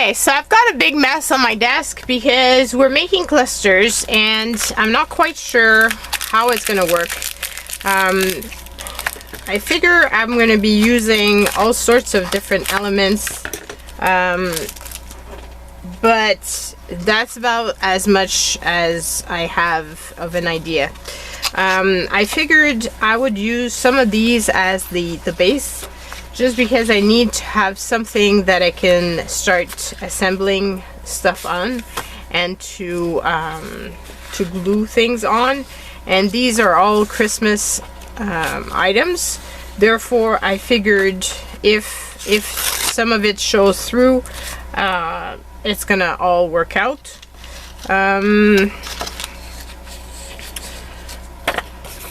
Okay, so I've got a big mess on my desk because we're making clusters and I'm not quite sure how it's gonna work. I figure I'm going to be using all sorts of different elements, but that's about as much as I have of an idea. I figured I would use some of these as the base, just because I need to have something that I can start assembling stuff on and to glue things on. And these are all Christmas items, therefore I figured if some of it shows through, it's gonna all work out.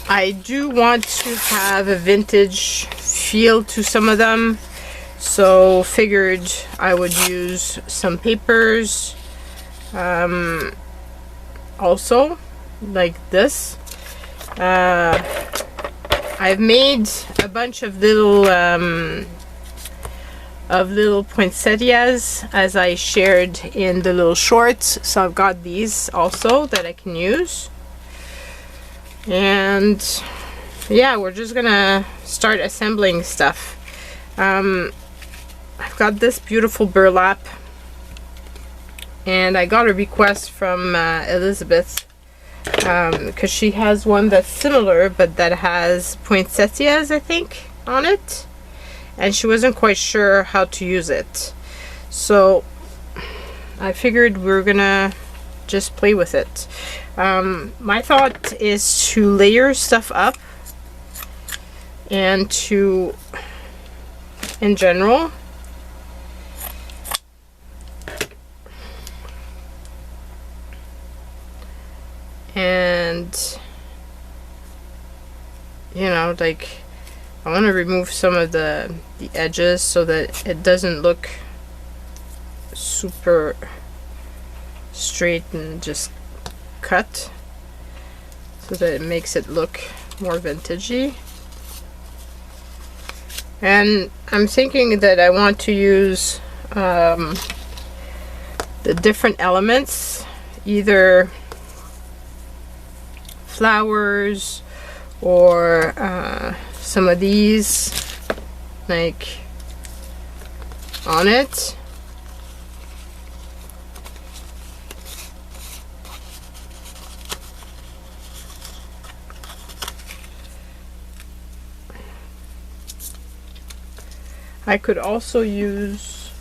I do want to have a vintage feel to some of them, so figured I would use some papers, also like this. I've made a bunch of little poinsettias, as I shared in the little shorts, so I've got these also that I can use. And yeah, we're just gonna start assembling stuff. I've got this beautiful burlap, and I got a request from Elizabeth, because she has one that's similar but that has poinsettias, I think, on it, and she wasn't quite sure how to use it, so I figured we're gonna just play with it. My thought is to layer stuff up and to, in general, and you know, like, I want to remove some of the edges so that it doesn't look super straight and just cut, so that it makes it look more vintagey. And I'm thinking that I want to use the different elements, either flowers or some of these, like, on it. I could also use,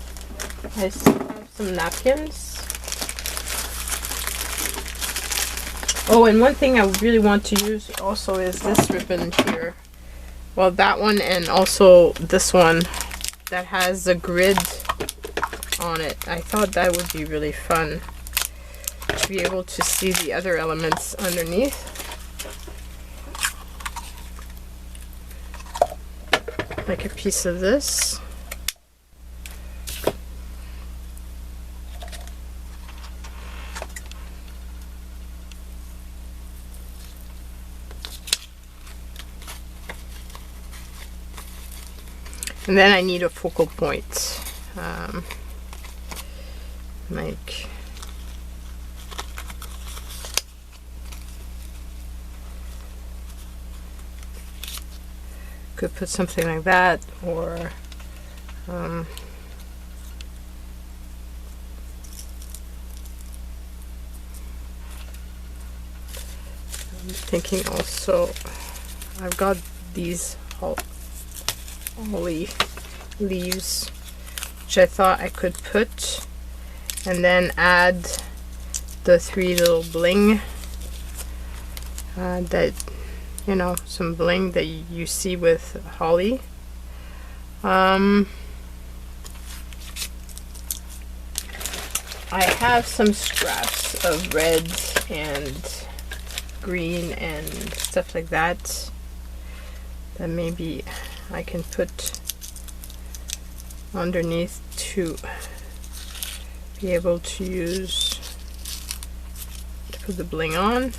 I still have some napkins. Oh, and one thing I really want to use also is this ribbon here. Well, that one, and also this one that has a grid on it. I thought that would be really fun to be able to see the other elements underneath. Like a piece of this. And then I need a focal point, like, could put something like that, or I'm thinking also, I've got these holly leaves, which I thought I could put, and then add the 3 little bling, that, you know, some bling that you see with holly. I have some scraps of red and green and stuff like that that maybe I can put underneath to be able to use to put the bling on.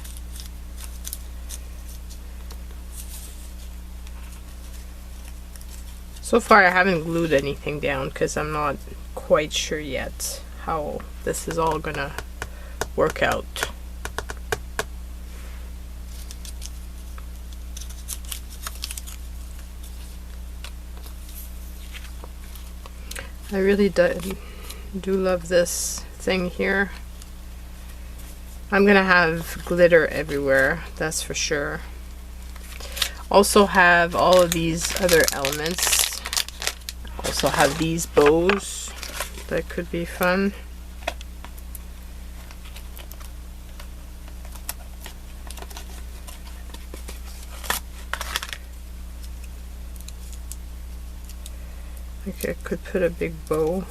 So far I haven't glued anything down because I'm not quite sure yet. how this is all gonna work out. I really do love this thing here. I'm gonna have glitter everywhere, that's for sure. Also have all of these other elements. Also have these bows that could be fun. Like I could put a big bow.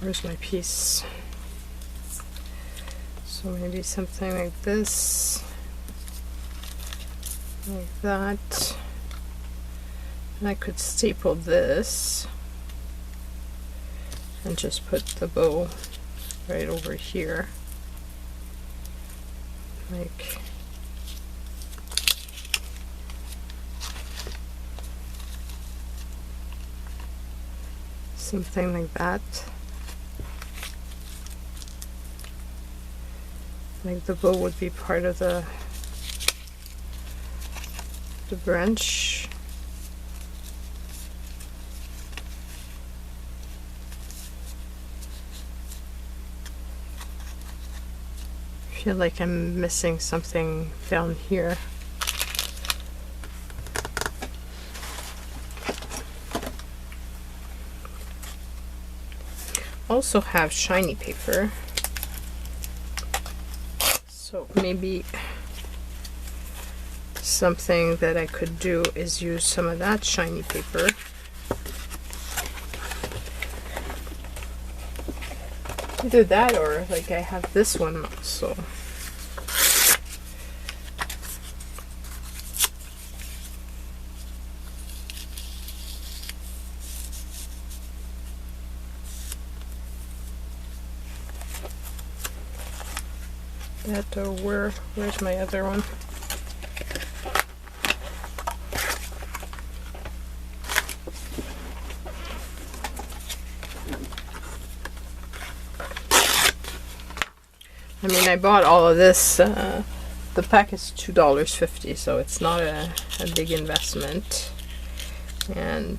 Where's my piece? So maybe something like this. Like that. And I could staple this and just put the bow right over here. Like something like that. Like the bow would be part of the branch. I feel like I'm missing something down here. Also have shiny paper. So maybe something that I could do is use some of that shiny paper. Either that or like I have this one also. That or where's my other one? I mean, I bought all of this. The pack is $2.50, so it's not a big investment. And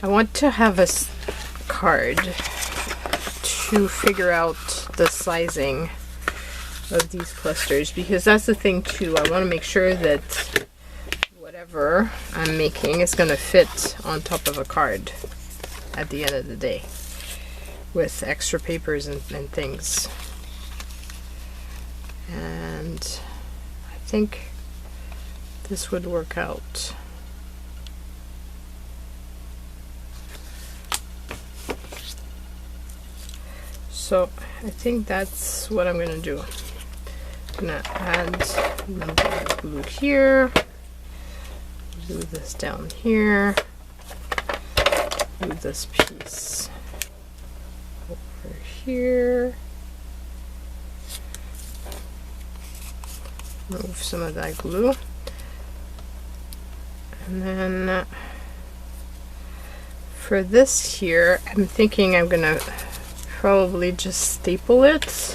I want to have a card to figure out the sizing of these clusters, because that's the thing too. I want to make sure that whatever I'm making is going to fit on top of a card at the end of the day with extra papers and things. And I think this would work out. So I think that's what I'm going to do. I'm going to add a little bit of glue here, glue this down here, glue this piece over here, remove some of that glue, and then for this here, I'm thinking I'm going to probably just staple it,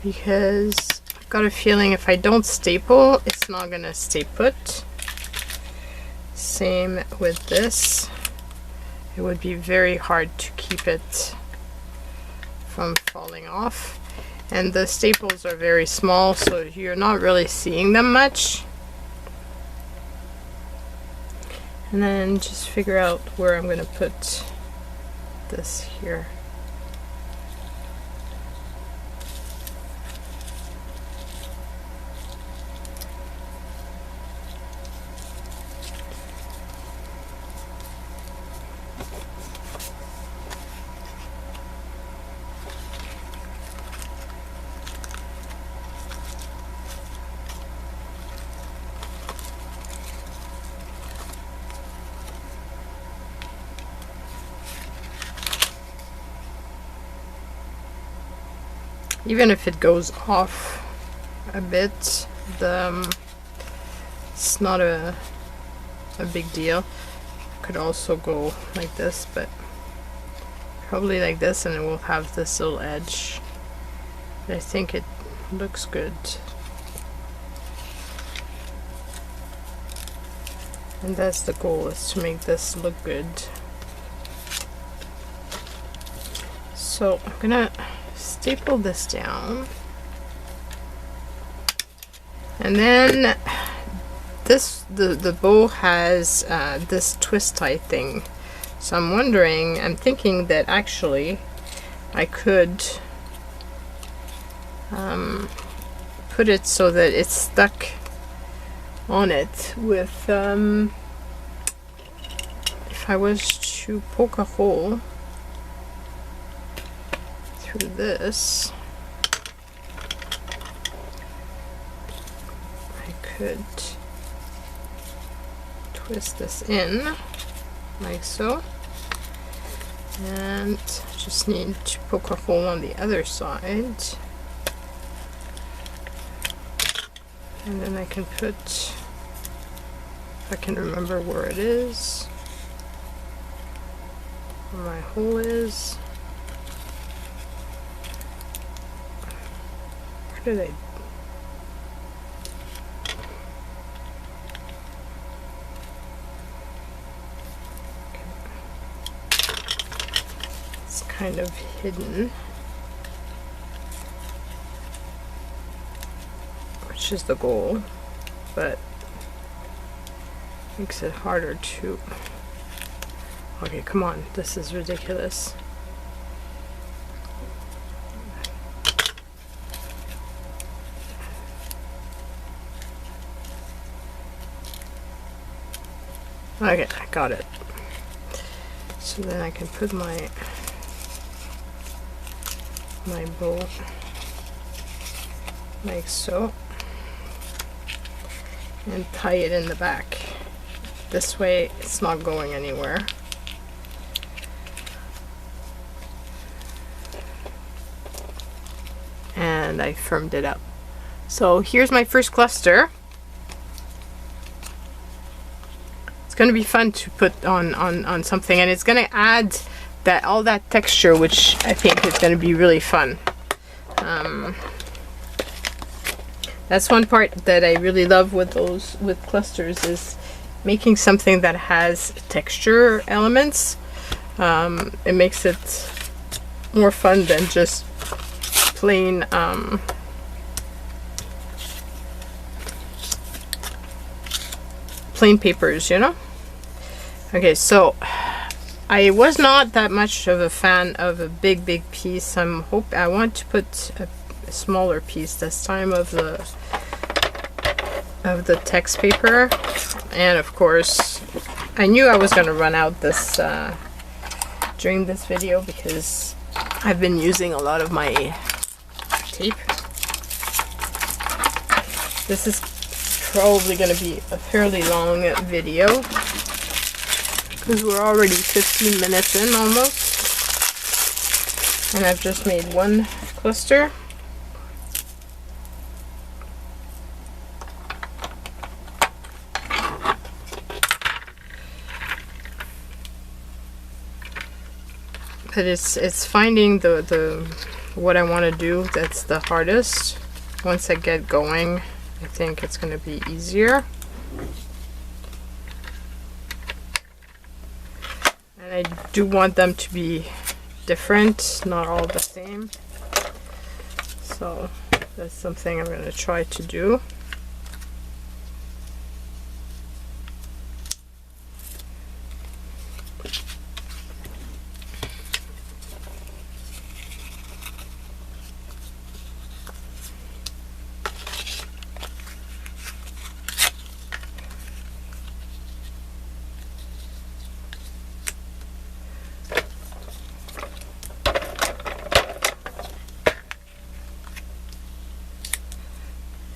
because I've got a feeling if I don't staple, it's not gonna stay put. Same with this. It would be very hard to keep it from falling off. And the staples are very small, so you're not really seeing them much. And then just figure out where I'm going to put this here. Even if it goes off a bit, it's not a big deal. Could also go like this, but probably like this, and it will have this little edge. But I think it looks good. And that's the goal, is to make this look good. So I'm gonna staple this down, and then the bow has this twist tie thing, so I'm thinking that actually I could put it so that it's stuck on it with if I was to poke a hole through this, I could twist this in like so, and just need to poke a hole on the other side, and then I can put, if I can remember where it is, where my hole is. Where did I? It's kind of hidden, which is the goal, but makes it harder to. Okay, come on, this is ridiculous. Okay, I got it. So then I can put my bow like so, and tie it in the back. This way it's not going anywhere. And I firmed it up. So here's my first cluster. It's going to be fun to put on something, and it's going to add all that texture, which I think is going to be really fun. That's one part that I really love with clusters, is making something that has texture elements. It makes it more fun than just plain plain papers, you know? Okay, so I was not that much of a fan of a big piece. I want to put a smaller piece this time of the text paper. And of course, I knew I was going to run out this during this video, because I've been using a lot of my tape. This is probably going to be a fairly long video, because we're already 15 minutes in almost, and I've just made one cluster. But it's finding the what I want to do that's the hardest. Once I get going, I think it's going to be easier. And I do want them to be different, not all the same. So that's something I'm going to try to do.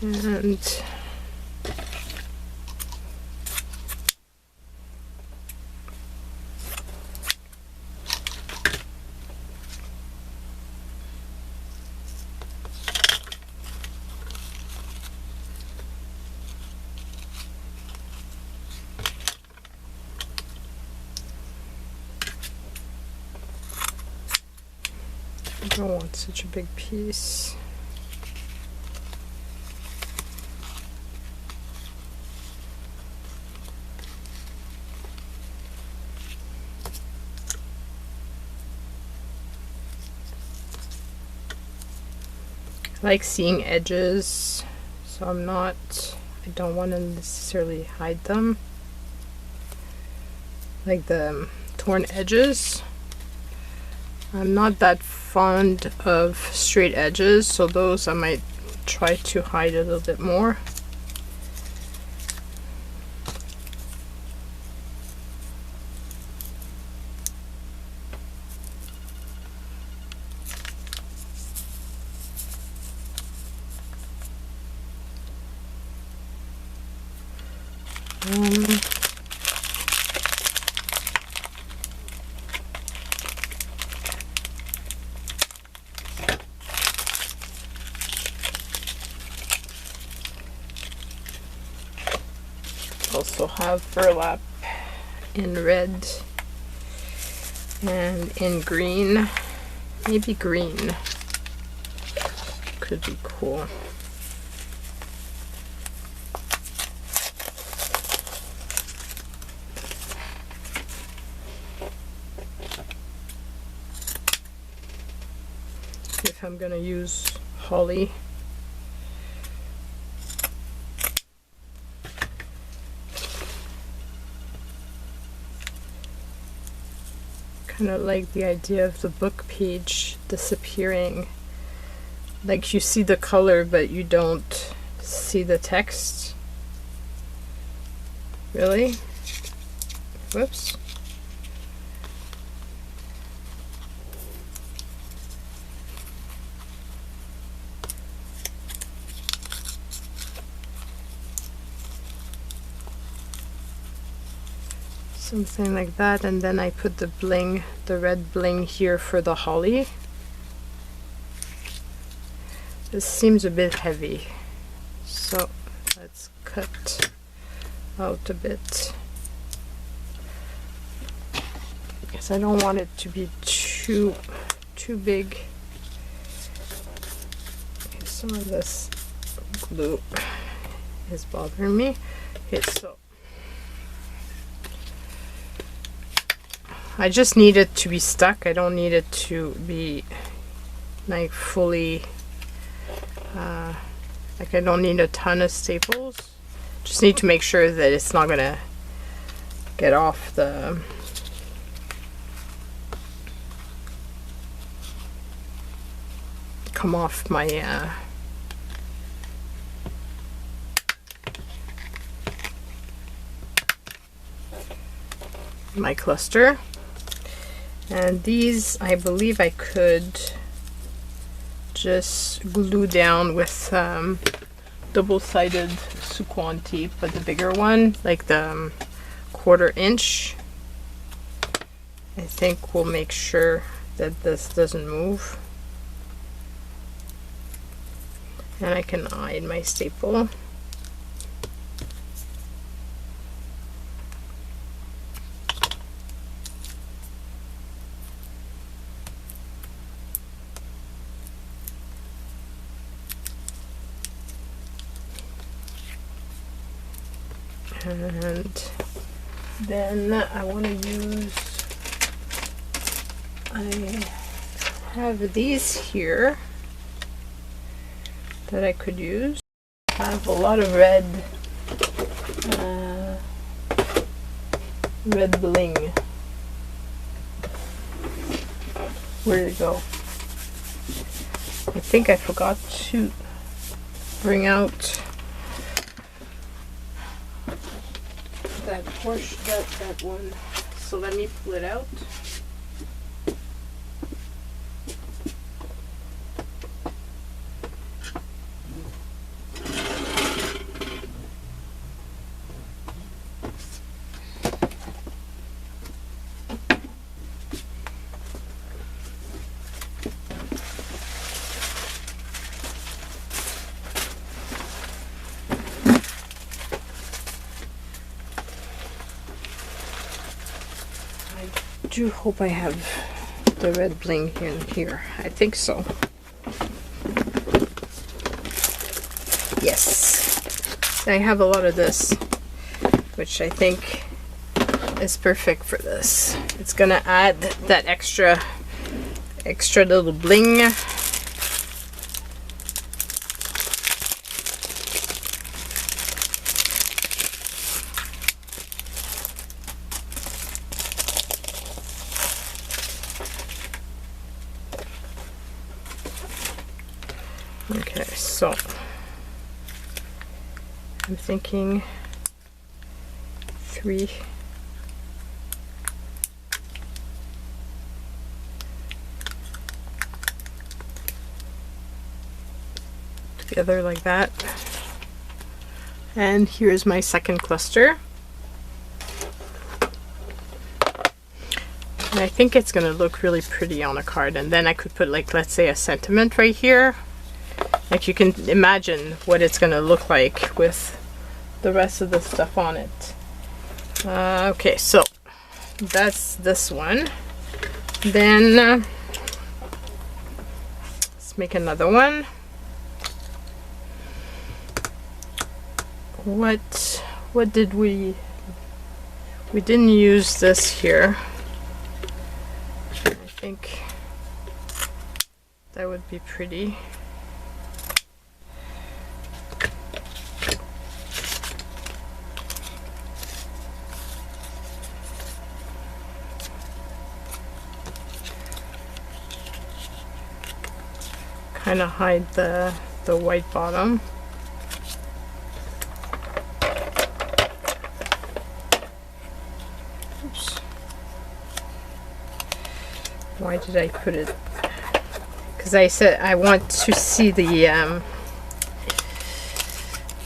And I don't want such a big piece. I like seeing edges, so I don't want to necessarily hide them. Like the torn edges. I'm not that fond of straight edges, so those I might try to hide a little bit more. Also have burlap in red and in green. Maybe green could be cool. If I'm gonna use holly. Kind of like the idea of the book page disappearing. Like you see the color, but you don't see the text. Really? Whoops. Something like that, and then I put the bling, the red bling here for the holly. This seems a bit heavy, so let's cut out a bit, because I don't want it to be too big. Okay, some of this glue is bothering me. Okay, so I just need it to be stuck. I don't need it to be like fully, like I don't need a ton of staples. Just need to make sure that it's not gonna get off the come off my my cluster. And these, I believe I could just glue down with double-sided Suquan tape, but the bigger one, like the 1/4 inch, I think will make sure that this doesn't move. And I can hide my staple. And then I want to use, I have these here, that I could use. I have a lot of red bling. Where did it go? I think I forgot to bring out that portion, that one. So let me pull it out. I do hope I have the red bling in here. I think so. Yes. I have a lot of this, which I think is perfect for this. It's gonna add that extra little bling. Okay, so I'm thinking 3. Together like that. And here's my second cluster. And I think it's gonna look really pretty on a card, and then I could put, like, let's say a sentiment right here. Like, you can imagine what it's gonna look like with the rest of the stuff on it. Okay, so that's this one. Then let's make another one. What did we didn't use this here. I think that would be pretty. Kind of hide the white bottom. Oops. Why did I put it? Because I said I want to see the I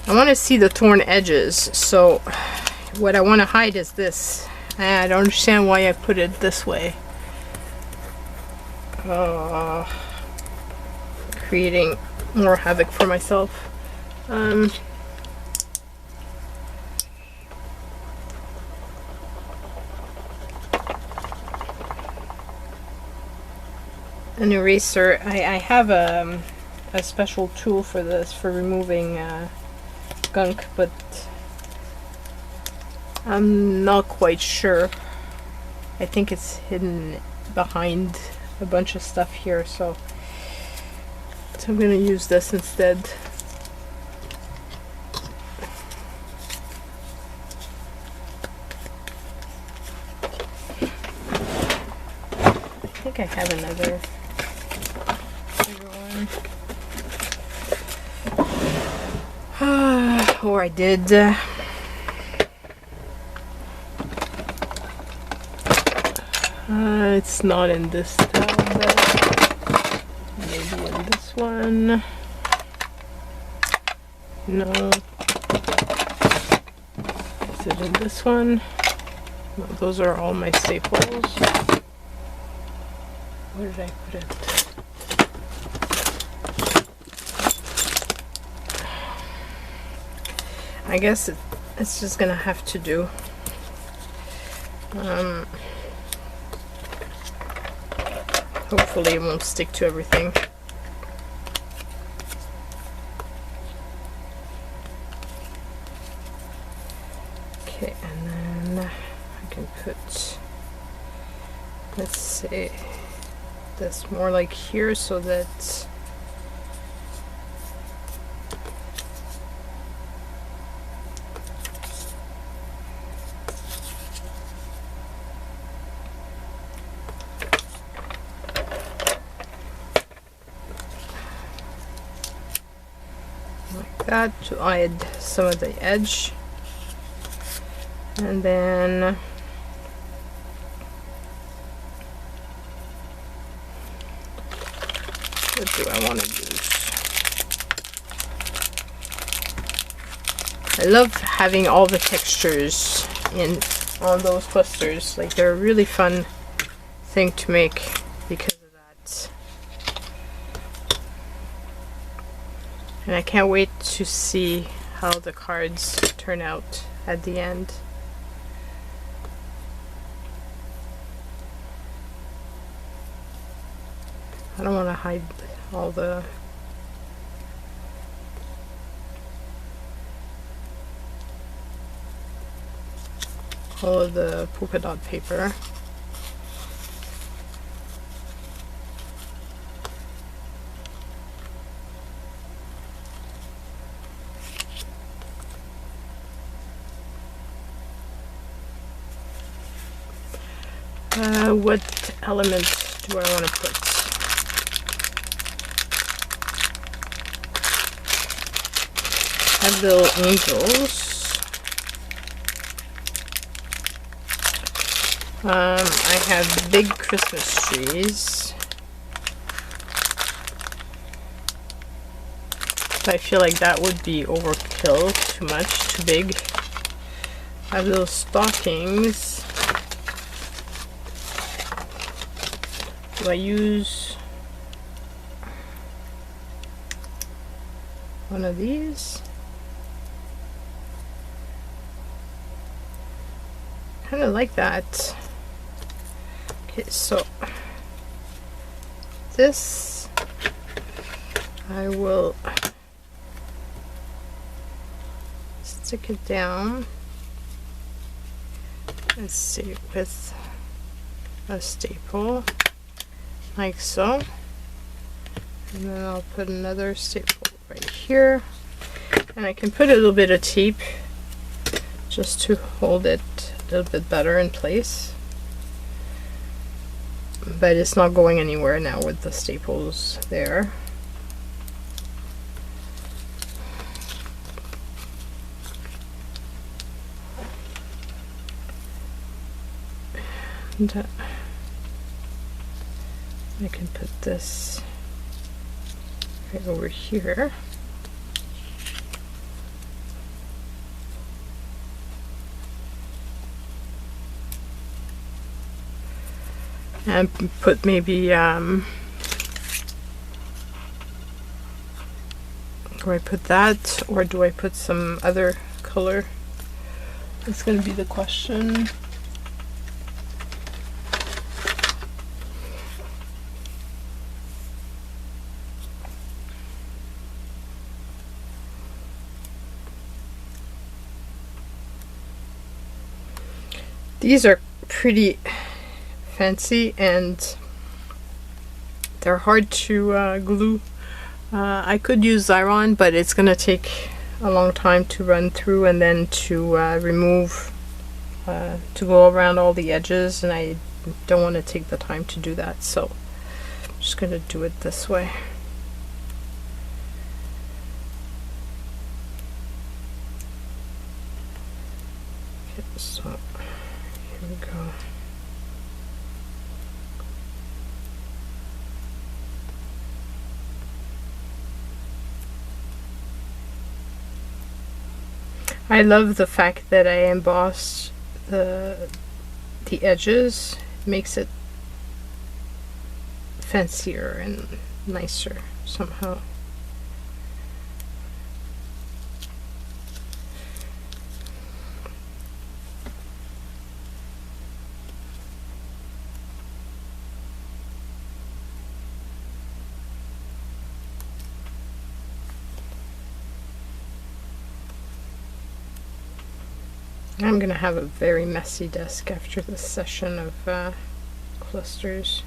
want to see the torn edges. So what I want to hide is this. I don't understand why I put it this way. Creating more havoc for myself. An eraser. I have a special tool for this, for removing gunk, but I'm not quite sure. I think it's hidden behind a bunch of stuff here, so I'm going to use this instead. I think I have another bigger one. Or I did. It's not in this tab, but maybe in this one. No. Is it in this one? No, those are all my staples. Where did I put it? I guess it's just gonna have to do. Hopefully it won't stick to everything. Okay, and then I can put, let's say, this more like here, so that that to add some of the edge. And then what do I want to use? I love having all the textures on those clusters. Like, they're a really fun thing to make because of that. And I can't wait to see how the cards turn out at the end. I don't want to hide all of the polka dot paper. What elements do I want to put? I have little angels. I have big Christmas trees. I feel like that would be overkill, too much, too big. I have little stockings. Do I use one of these? Kind of like that. Okay, so this I will stick it down and see with a staple like so, and then I'll put another staple right here, and I can put a little bit of tape just to hold it a little bit better in place, but it's not going anywhere now with the staples there. And I can put this right over here. And put maybe, do I put that, or do I put some other color? That's going to be the question. These are pretty fancy and they're hard to glue. I could use Xyron, but it's gonna take a long time to run through and then to remove, to go around all the edges, and I don't want to take the time to do that, so I'm just gonna do it this way. Okay, so here we go. I love the fact that I embossed the edges. It makes it fancier and nicer somehow. I'm going to have a very messy desk after this session of clusters.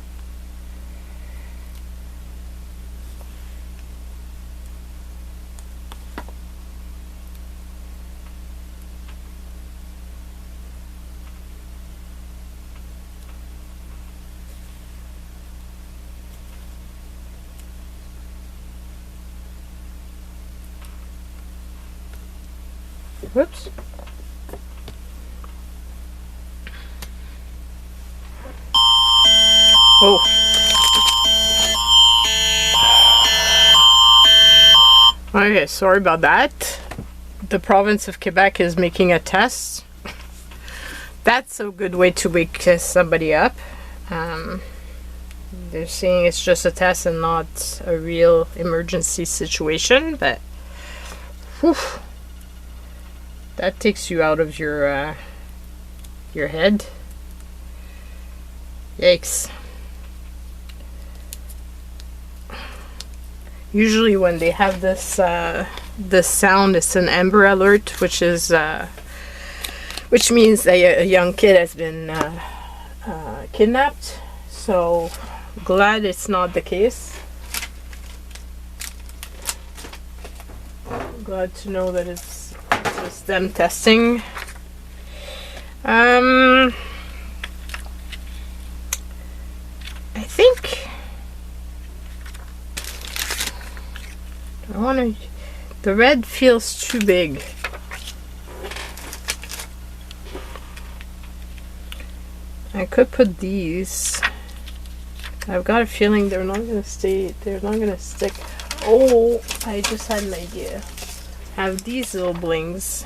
Whoops. Oh. Okay, sorry about that. The province of Quebec is making a test. That's a good way to wake somebody up. They're saying it's just a test and not a real emergency situation, but whew, that takes you out of your head. Yikes. Usually when they have this this sound, it's an Amber Alert, which means that a young kid has been kidnapped. So glad it's not the case. Glad to know that it's just them testing. I think the red feels too big. I could put these. I've got a feeling they're not gonna stay. They're not gonna stick. Oh, I just had an idea. Have these little blings.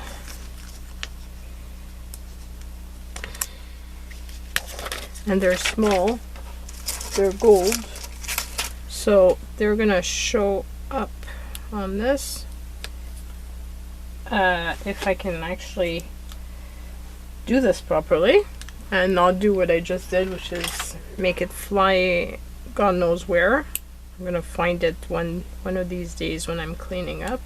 And they're small. They're gold. So they're gonna show up on this. If I can actually do this properly and not do what I just did, which is make it fly God knows where. I'm gonna find it one of these days when I'm cleaning up.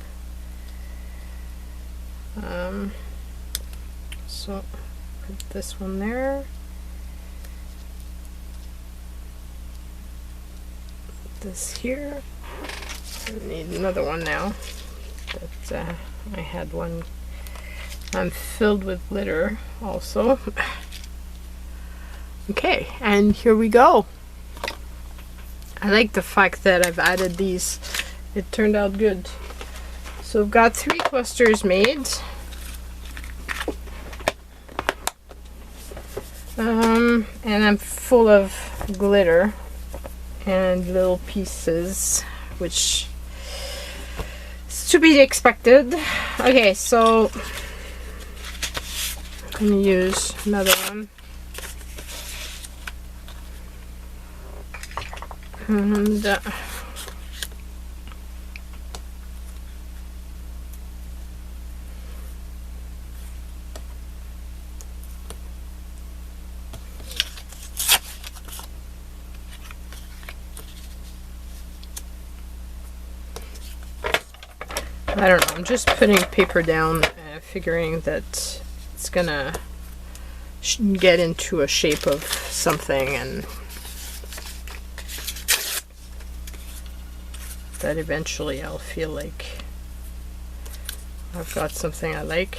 So put this one there. This here. I need another one now. But I had one. I'm filled with glitter also. Okay, and here we go. I like the fact that I've added these. It turned out good. So I've got 3 clusters made. And I'm full of glitter and little pieces, which is to be expected. Okay, so I'm gonna use another one. And I don't know, I'm just putting paper down, figuring that it's gonna get into a shape of something, and that eventually I'll feel like I've got something I like.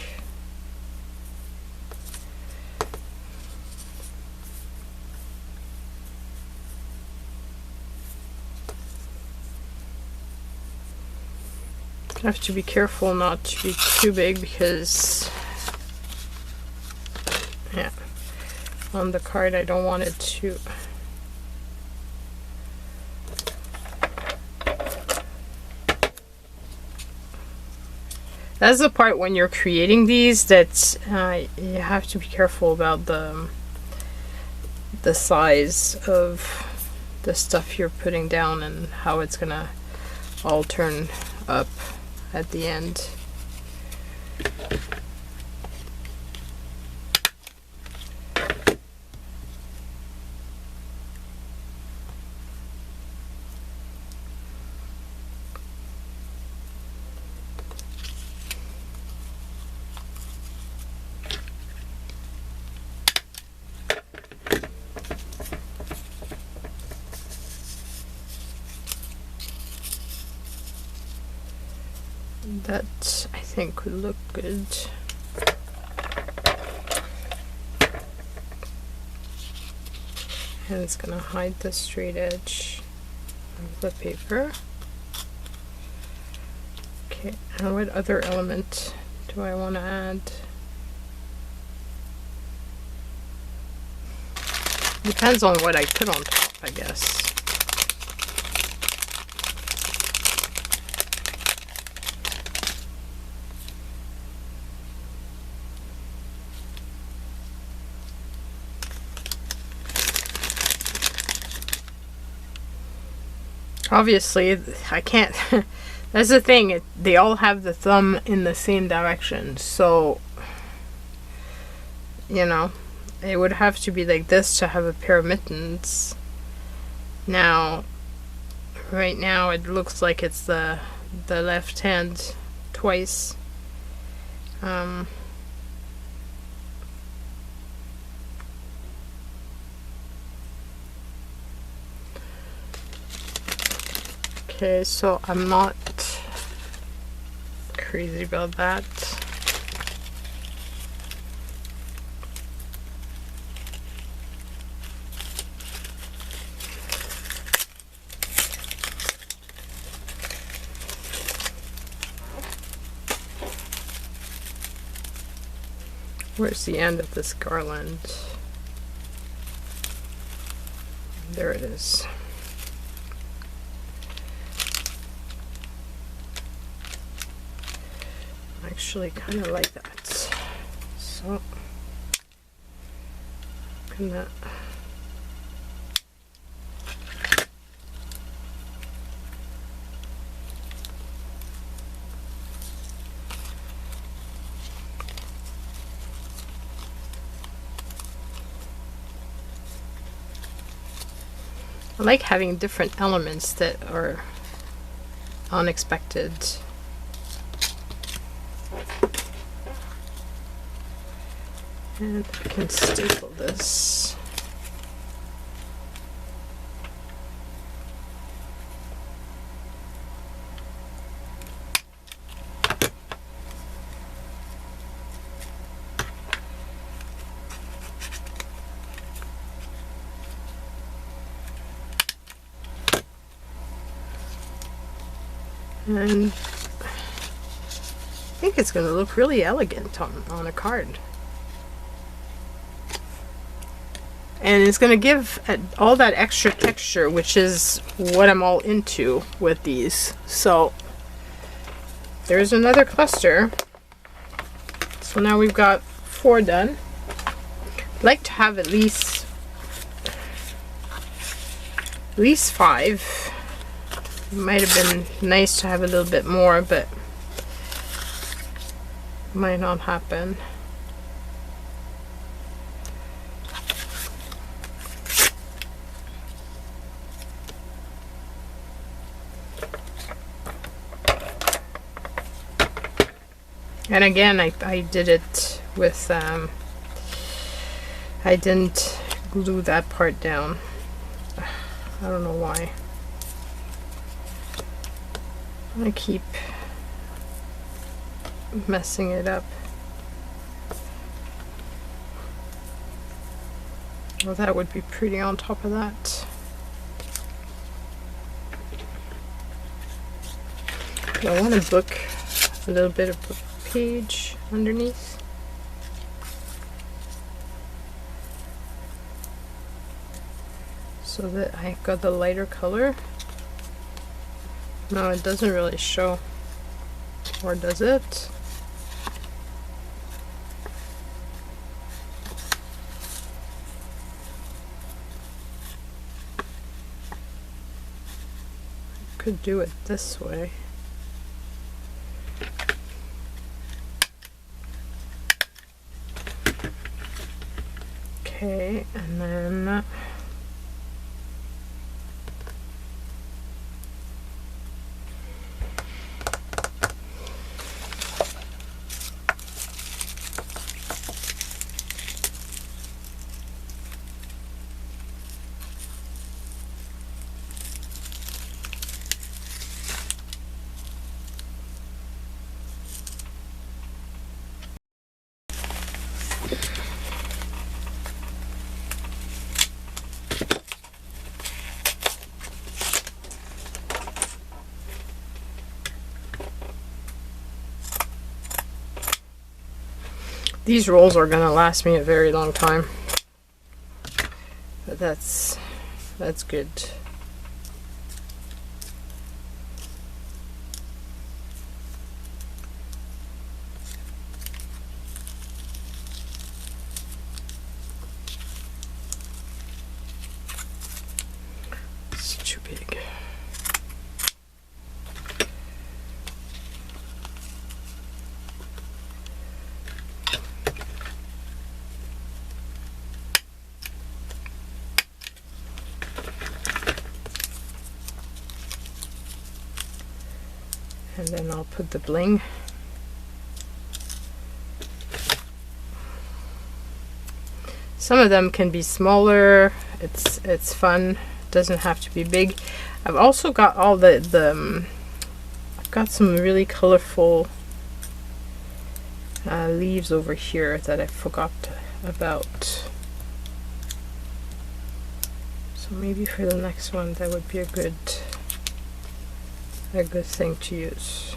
I have to be careful not to be too big because, yeah, on the card I don't want it to. That's the part when you're creating these that you have to be careful about the size of the stuff you're putting down and how it's gonna all turn up at the end. That I think would look good. And it's gonna hide the straight edge of the paper. Okay, and what other element do I want to add? Depends on what I put on top, I guess. Obviously, I can't. That's the thing. They all have the thumb in the same direction. So, you know, it would have to be like this to have a pair of mittens. Now, right now, it looks like it's the left hand twice. Okay, so I'm not crazy about that. Where's the end of this garland? There it is. Actually kind of like that. So I'm gonna I like having different elements that are unexpected. And I can staple this. And I think it's going to look really elegant on a card. And it's going to give all that extra texture, which is what I'm all into with these. So there's another cluster. So now we've got 4 done. I'd like to have at least 5. It might have been nice to have a little bit more, but might not happen. And again, I did it with, I didn't glue that part down. I don't know why. I keep messing it up. Well, that would be pretty on top of that. I want to book a little bit of a page underneath. So that I got the lighter color. No, it doesn't really show. Or does it? Could do it this way. Okay, and then These rolls are gonna last me a very long time. But that's good. It's too big. And then I'll put the bling. Some of them can be smaller. It's fun. It doesn't have to be big. I've also got all I've got some really colorful leaves over here that I forgot about. So maybe for the next one that would be a good thing to use.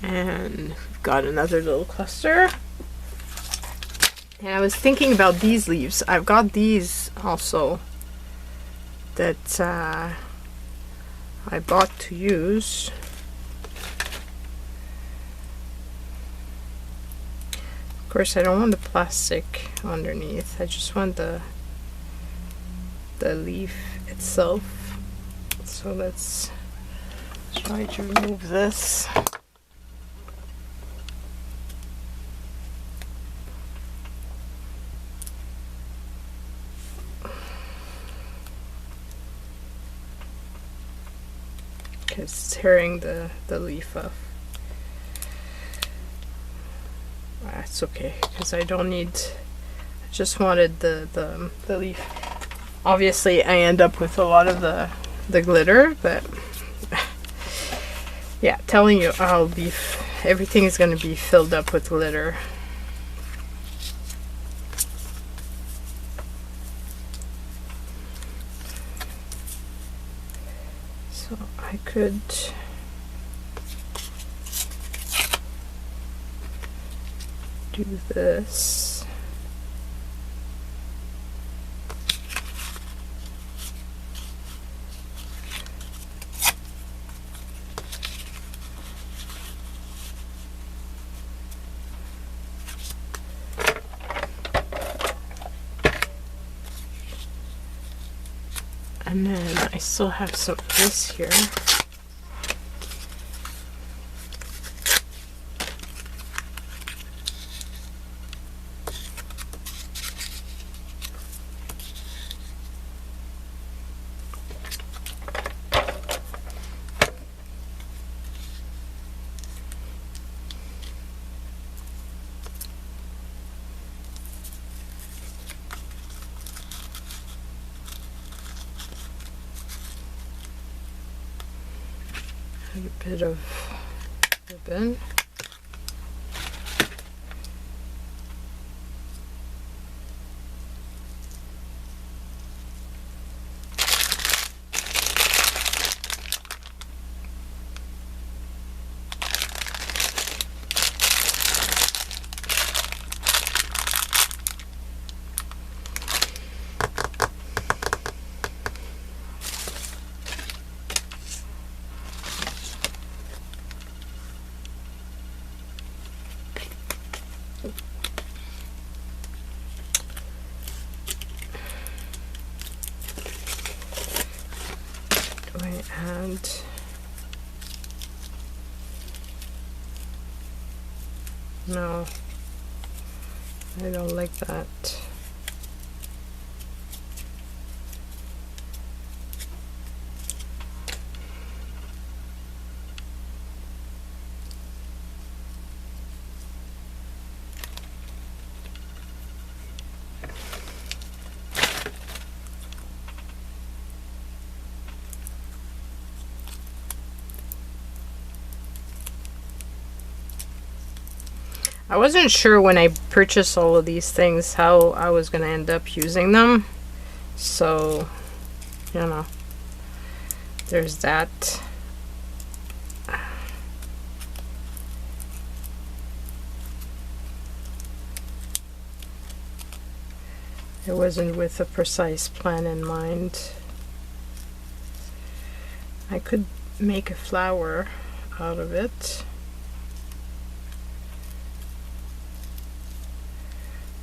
And we've got another little cluster. And I was thinking about these leaves. I've got these also that I bought to use. Of course, I don't want the plastic underneath. I just want the leaf itself. So let's try to remove this. It's tearing the leaf off. That's okay, because I don't need, I just wanted the leaf. Obviously I end up with a lot of the glitter, but yeah, telling you, everything is going to be filled up with glitter. So I could do this. And then I still have some of this here. A bit of ribbon. Do I add No, I don't like that. I wasn't sure when I purchased all of these things how I was going to end up using them. So, you know, there's that. It wasn't with a precise plan in mind. I could make a flower out of it.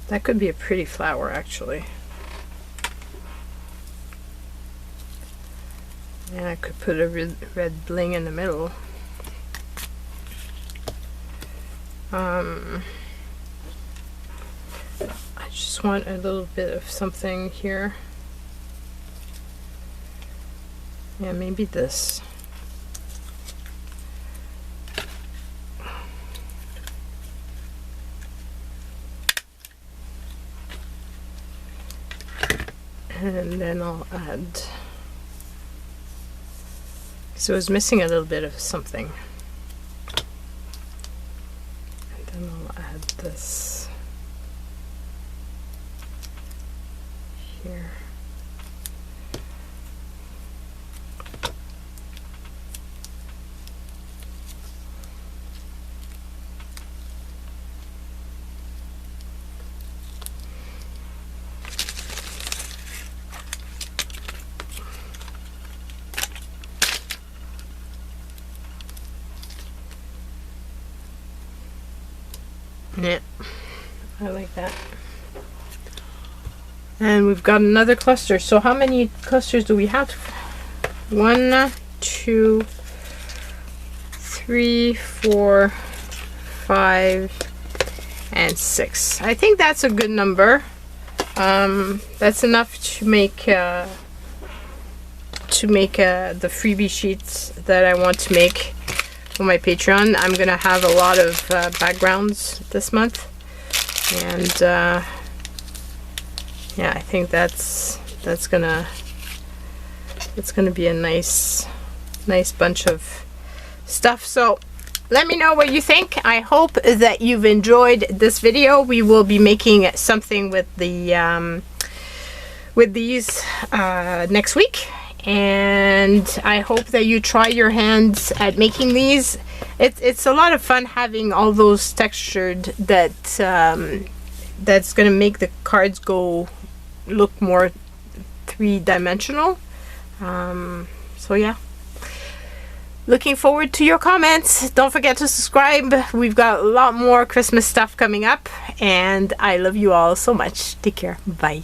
That could be a pretty flower, actually. And I could put a red bling in the middle. I just want a little bit of something here. Yeah, maybe this. And then I'll add, so it was missing a little bit of something. And then I'll add this here. Yeah, I like that. And we've got another cluster. So how many clusters do we have? 1, 2, 3, 4, 5, and 6. I think that's a good number. That's enough to make the freebie sheets that I want to make for my Patreon. I'm gonna have a lot of backgrounds this month, and yeah, I think that's gonna be a nice bunch of stuff. So let me know what you think. I hope that you've enjoyed this video. We will be making something with the with these next week. And I hope that you try your hands at making these. It's a lot of fun having all those textured that's gonna make the cards look more three-dimensional. So yeah, looking forward to your comments. Don't forget to subscribe. We've got a lot more Christmas stuff coming up, and I love you all so much. Take care. Bye.